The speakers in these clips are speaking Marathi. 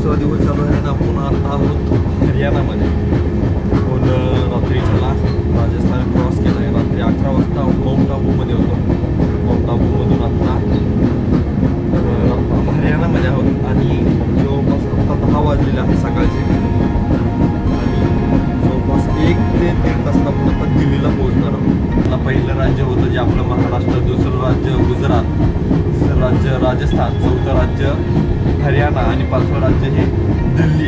दुसरा दिवस चालू आहे आणि आपण आता आहोत हरियाणामध्ये. आपण रात्री चला राजस्थान क्रॉस केला आहे. रात्री 11 वाजता माउंट आबूमध्ये होतो. माउंट आबूमधून आत्ता हरियाणामध्ये आहोत आणि जवळपास आत्ता 10 वाजलेले आहे सकाळचे आणि जवळपास 1 ते 1.5 तासात आपण आता दिल्लीला पोहोचणार आहोत. आपलं पहिलं राज्य होतं जे आपलं महाराष्ट्र, दुसरं राज्य गुजरात, तिसरं राज्य राजस्थान, चौथं राज्य हरियाणा आणि 5वं राज्य हे दिल्ली.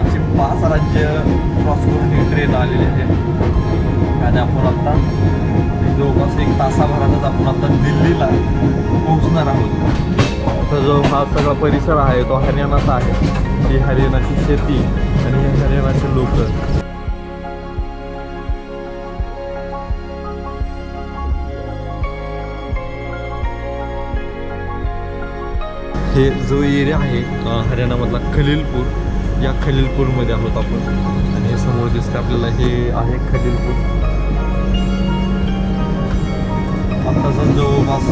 असे 5 राज्य क्रॉस करून ही ट्रेन आलेली आहे आणि आपण आता जवळपास 1 तासाभरातच आपण आता दिल्लीला पोहोचणार आहोत. तर जो हा सगळा परिसर आहे तो हरियाणाचा आहे. ही हरियाणाची शेती आणि हे हरियाणाचे लोक. हे जो एरिया आहे हरियाणामधला खलीलपूर, या खलीलपूरमध्ये आहोत आपण आणि हे समोर दिसते आपल्याला हे आहे खलीलपूर. आत्ताचा जवळपास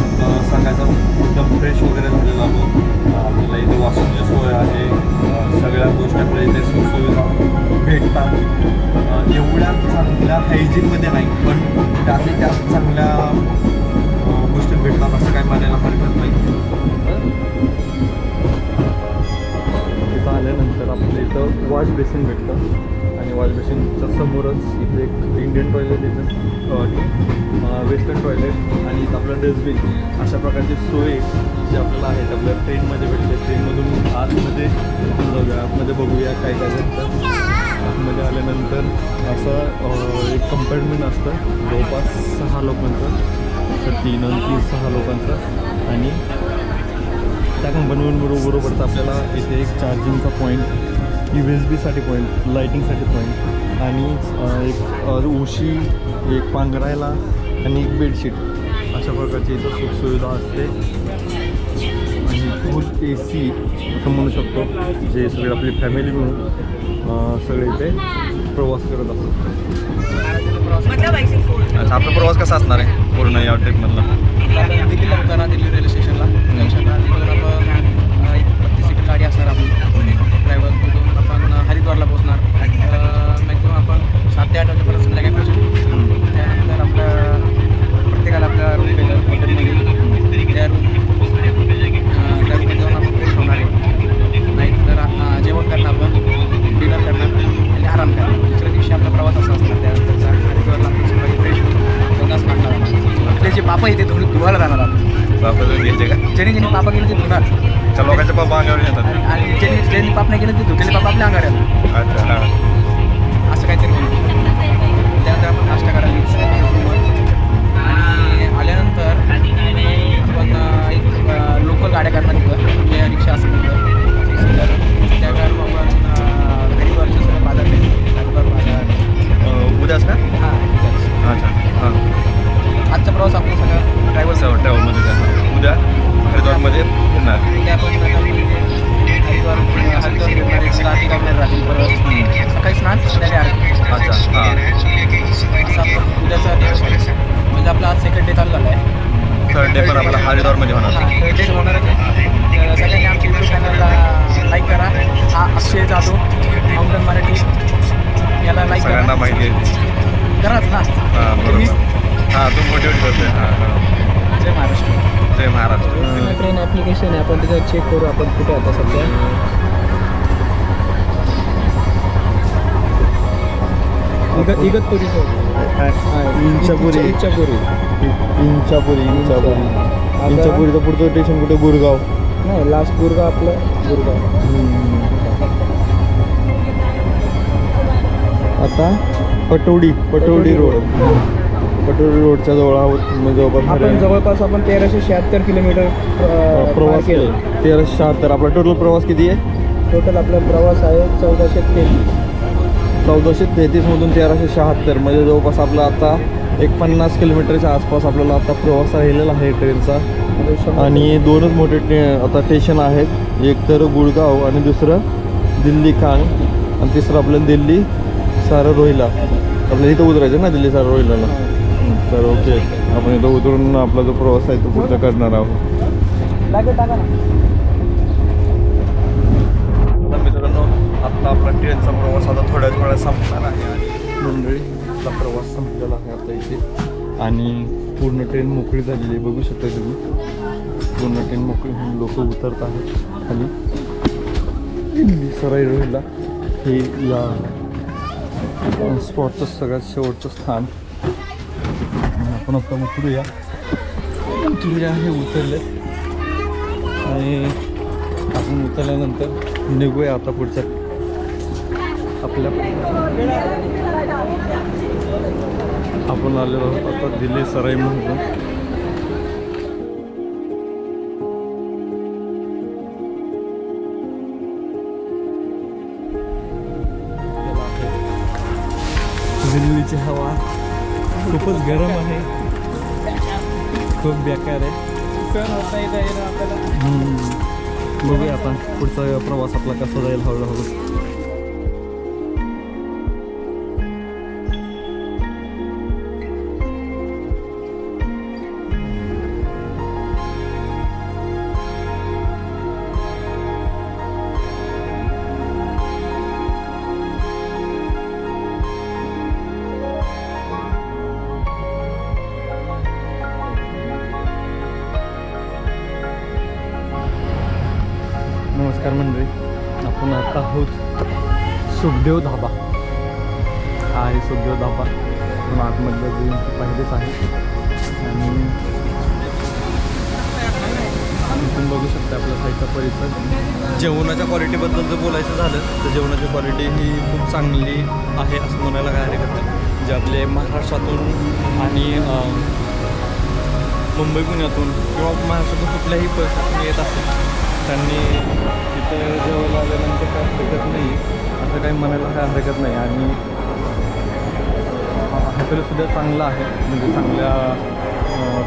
सकाळचा एकदम फ्रेश वगैरे झालेला आहोत. आपल्याला इथे वॉशरूमची सोय आहे. सगळ्या गोष्टी आपल्याला इथे सुखसुविधा भेटतात. एवढ्या चांगल्या हायजीनमध्ये नाही पण त्यातल्या त्यात चांगल्या गोष्टी भेटतात असं काय म्हणायला हरकत नाही. इथं आल्यानंतर आपल्या इथं वॉश बेसिन भेटतं आणि वॉश बेसिनच्या समोरच इथे एक इंडियन टॉयलेट येतं, वेस्टर्न टॉयलेट आणि इथं आपलं डस्टबिन. अशा प्रकारची सोय जी आपल्याला आहेत आपल्या ट्रेनमध्ये भेटते. ट्रेनमधून आतमध्ये जाऊया, आतमध्ये बघूया काय काय भेटतं. आतमध्ये आल्यानंतर असं एक कंपार्टमेंट असतं जवळपास 6 लोकांचं, 3 आणि 6 लोकांचं आणि त्या कंपनीबरोबरच आपल्याला इथे एक चार्जिंगचा पॉईंट, USB-साठी पॉईंट, लाईटिंगसाठी पॉईंट आणि एक उशी, एक पांघरायला आणि एक बेडशीट अशा प्रकारची इथं सुखसुविधा असते. आणि फुल AC असं म्हणू शकतो, जे सगळे आपली फॅमिली मिळून सगळे इथे प्रवास करत असतात. अच्छा, आपला प्रवास कसा असणार आहे पूर्ण या ट्रिपमधला? दिल्लीला उतरणार, दिल्ली रेल्वे स्टेशनला. तिथून आपण एक 32 सीटर गाडी असणार आपली ड्रायव्हर. तिथून आपण हरिद्वारला पोहोचणार. मॅक्झिमम आपण 7 ते 8 वाजेपर्यंत संध्याकाळी पोहोचू. त्यानंतर आपल्या प्रत्येकाला आपल्या रूम भेटेल हॉटेलमध्ये. त्या रूममध्ये जाऊन आपण फ्रेश होणार आहे. नाईट जेवण करणार, आपण डिनर करणार आणि आराम करणार. दुसऱ्या दिवशी आपला प्रवास असा असणार. त्यानंतर हरिद्वारला आपण सकाळी फ्रेश होतो, गंगाच काढणार. आपले जे पापा इथे धुवायला जाणार आपण. पापा घ्यायचे का? ज्यांनी पापा गेले ते धुणार. लोकांच्या पापा अंगावर येतात आणि ज्यांनी पाप नाही गेलं ते धुकेले पापा आपल्या अंगावर येतात. अच्छा, असं काहीतरी होईल. त्यानंतर आपण नाश्ता करायला आणि आल्यानंतर आपण एक लोकल गाड्या करणार तिथं, जे रिक्षा असेल तिथं 6 सीटर. त्यावेळेला आपण हरिद्वारचे सगळं बाजार भेटतो. हरिद्वार बाजार उद्याच का? हां, उद्याच. अच्छा, हां. आजचा प्रवास आपण सगळं ट्रॅव्हलमध्ये जाणार. उद्या हरिद्वारमध्ये फिरणार. उद्या आपण हरिद्वार फिरणार. एक रात्री काढणार, रात्री परत सकाळी स्नान, संध्याकाळी आरती. अच्छा, हां. असं आपण उद्याचा दिवस म्हणजे आपला आज 2nd डे चालू झाला आहे. 3rd डे पण आपला हरिद्वारमध्ये होणार. हां, 3rd डे होणारच आहे. तर सगळ्यांनी आमच्या यूट्यूब चॅनलला लाईक करा. हा अक्षय जाधव माउंटन मराठी, याला लाईक सगळ्यांना करा. माहिती आहे. कराच ना. हां, बरोबर. हां, तू मोटिवेट करतोय. हां हां. जय महाराष्ट्र. जय महाराष्ट्र. ट्रेन ॲप्लिकेशन आहे, आपण त्याच्यावर चेक करू आपण कुठे आता सध्या. इगतपुरी इंचापुरी. इंचापुरीचं पुढचं स्टेशन कुठे? गुरगाव. नाही, लास्ट गुरगाव आपलं गुरगाव. आता पटोडी रोड. पटोडी रोडच्या जवळ आहोत. आपण जवळपास आपण 1376 किलोमीटर प्रवास केला. 1376. आपला टोटल प्रवास किती आहे? टोटल आपला प्रवास आहे 1433. 1433 मधून 1376 म्हणजे जवळपास आपला आता 50 किलोमीटरच्या आसपास आपल्याला आता प्रवास राहिलेला आहे ट्रेनचा. आणि 2च मोठे आता स्टेशन आहेत. एक तर गुडगाव आणि दुसरं दिल्ली कांग आणि तिसरं आपलं दिल्ली सारा रोहिला. आपल्याला इथं उतरायचं ना, दिल्ली सारा रोहिलाला. तर ओके, आपण इथं उतरून आपला जो प्रवास आहे तो पुढचा करणार आहोत. आणि पूर्ण ट्रेन मोकळी झालेली आहे, बघू शकता तुम्ही. पूर्ण ट्रेन मोकळी होऊन लोक उतरत आहेत खाली. सराई रोडला हे या स्पॉटचं सगळ्यात शेवटचं स्थान. आपण आता उतरूया हे उतरले आणि आपण उतरल्यानंतर निघूया आता पुढच्या आपल्या. आपण आलेलो आहोत आता दिल्ली सराई म्हणून. दिल्लीची हवा खूपच गरम आहे, खूप बेकार आहे. बघूया आता पुढचा प्रवास आपला कसा जाईल हळूहळू. नमस्कार मंडळी, आपण आता आहोत सुखदेव धाबा. हा आहे सुखदेव धाबा. आपण आतमधलं जे पाहिलेच आहे आणि तुम्ही बघू शकता आपल्या साईडचा परिसर. जेवणाच्या क्वालिटीबद्दल जर बोलायचं झालं तर जेवणाची क्वालिटी ही खूप चांगली आहे असं म्हणायला काय हरकत नाही. जे आपले महाराष्ट्रातून आणि मुंबई पुण्यातून किंवा महाराष्ट्रातून कुठल्याही परिसरातून येत असेल त्यांनी तिथं जेवायला आल्यानंतर काय हरकत नाही असं काही म्हणायला काय हरकत नाही. आणि हॉटेलसुद्धा चांगलं आहे, म्हणजे चांगल्या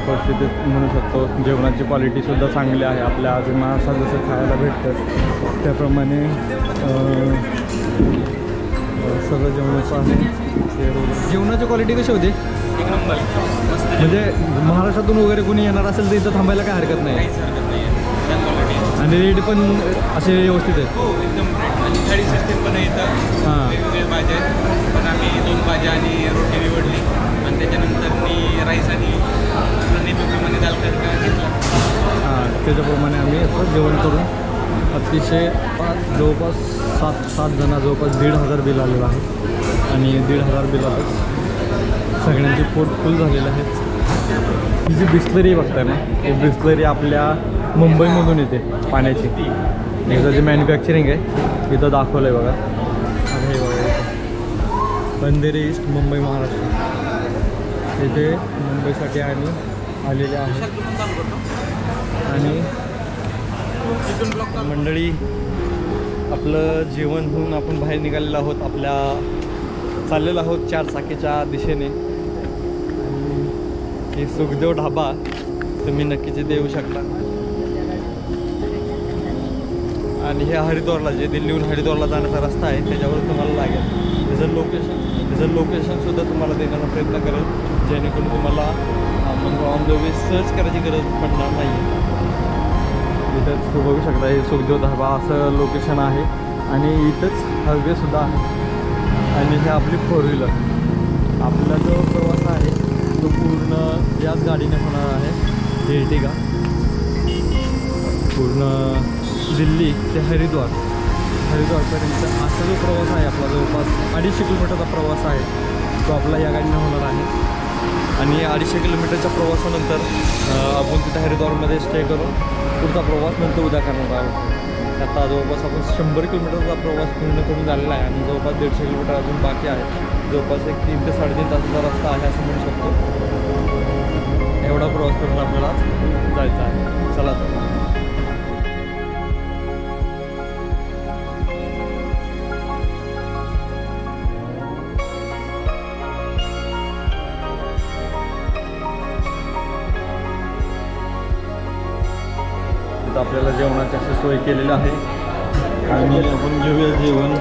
परिस्थितीत म्हणू शकतो. जेवणाची क्वालिटीसुद्धा चांगली आहे. आपल्या आज महाराष्ट्रात जसं खायला भेटतं त्याप्रमाणे सगळं जेवणाचं आहे. जेवणाची क्वालिटी कशी होती? एक नंबर. म्हणजे महाराष्ट्रातून वगैरे कोणी येणार असेल तर इथं थांबायला काय हरकत नाही. आणि रेट पण असे व्यवस्थित आहेत. हो एकदम आणि थाळी सिस्टीम पण येतं. हां, वेगवेगळ्या भाज्या आहेत, पण आम्ही 2 भाज्या आणि रोटी निवडली आणि त्याच्यानंतर मी राईस आणि नेहमीप्रमाणे दाल तडका घेतला. हां, त्याच्याप्रमाणे आम्ही आता जेवण करून अतिशय जवळपास 7 जण जवळपास 1,500 बिल आलेलं आहे. आणि 1,500 बिलातच सगळ्यांचे पोट फुल झालेलं आहे. ही जी बिस्लरी बघताय ना, ही बिस्लरी आपल्या मुंबईमधून येते पाण्याची. याचं जे मॅन्युफॅक्चरिंग आहे इथं दाखवलं आहे बघा. हे बघा इथं अंधेरी ईस्ट मुंबई महाराष्ट्र. इथे मुंबईसाठी आम्ही आलेले आहे. आणि मंडळी आपलं जेवण होऊन आपण बाहेर निघालेलो आहोत. चाललेलो आहोत 4 चाकीच्या दिशेने. आणि हे सुखदेव ढाबा तुम्ही नक्कीच इथे येऊ शकता. आणि हे हरिद्वारला जे दिल्लीहून हरिद्वारला जाण्याचा रस्ता आहे त्याच्यावर तुम्हाला लागेल. त्याचं लोकेशनसुद्धा तुम्हाला देण्याचा प्रयत्न करेल, जेणेकरून तुम्हाला मग ऑन द वे सर्च करायची गरज पडणार नाही. इथंच तू बघू शकता हे सुखदेव धाबा असं लोकेशन आहे. आणि इथंच हायवेसुद्धा आहे. आणि हे आपली 4 व्हीलर. आपला जो प्रवास आहे तो पूर्ण याच गाडीने होणार आहे. एर्टिगा पूर्ण दिल्ली ते हरिद्वारपर्यंत असा जो प्रवास आहे आपला जवळपास 250 किलोमीटरचा प्रवास आहे तो आपला या गाडीने होणार आहे. आणि 250 किलोमीटरच्या प्रवासानंतर आपण तिथे हरिद्वारमध्ये स्टे करून पुढचा प्रवास नंतर उद्या करणार आहोत. आता जवळपास आपण 100 किलोमीटरचा प्रवास पूर्ण करून झालेला आहे आणि जवळपास 150 किलोमीटर अजून बाकी आहे. जवळपास एक 3 ते 3.5 तासाचा रस्ता आहे असं म्हणू शकतो. एवढा प्रवास करून आपल्याला जायचं आहे. चला तर. आपल्याला जेवणाची अशी सोय केलेली आहे आणि आपण घेऊया जेवण.